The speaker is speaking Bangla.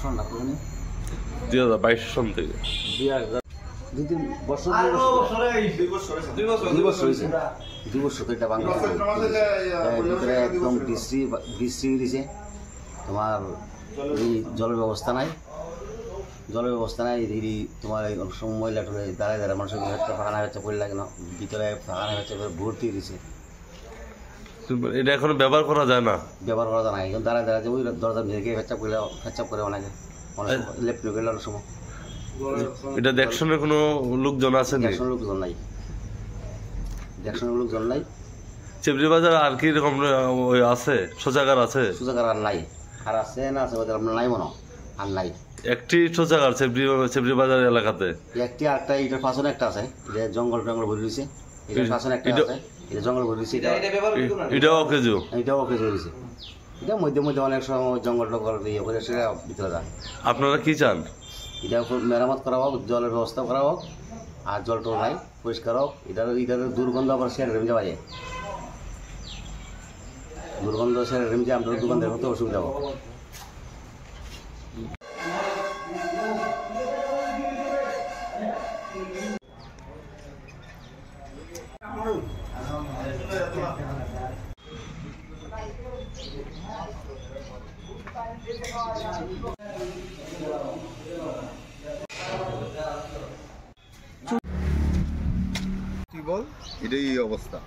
সন না কোন 2022 সন থেকে 2 বছর এটা বাংলা ভিতরে একদম বৃষ্টি দিছে তোমার এই জলের ব্যবস্থা নাই তোমার এই সময় ময়লা টলে দাঁড়ায় মানুষের ফাঁকানা হচ্ছে পড়ে লাগে না ভিতরে ফাঁকানা হচ্ছে ভর্তি দিছে এটা এখন ব্যবহার করা যায় না এখন দাঁড়ায় ওই দরজা ভেঙে ফেচাপ করে অনেক লেপটে গেলে অনেক সময় এটা দেখশনের কোনো লোকজন আছে না দেখশনের লোকজন নাই চেবরি বাজার আর কি রকম আছে শৌচাগার আছে আর নাই আর আছে না আছে আপনার নাই মনে আর নাই একটি শৌচাগার চেবরি বাজার এলাকাতে একটি আরেকটা এটার পাশনে একটা আছে জঙ্গল ভরে রয়েছে এটার পাশনে একটা আছে এটা জঙ্গল ভরে রয়েছে এটাও অকেজো রয়েছে এটা মধ্যে অনেক সময় জঙ্গল টঙ্গল ইয়ে করে সেটা ভিতরে যায় আপনারা কি চান এটা মেরামত করা হোক জলের ব্যবস্থা করা হোক আর জল টল নাই পরিষ্কার হোক এটার দুর্গন্ধ আবার সেরে রেমে যাওয়া যায় দুর্গন্ধ সেরে রেমে যায় আপনার দোকানদার হতে অসুবিধা হোক কি বল এটাই অবস্থা।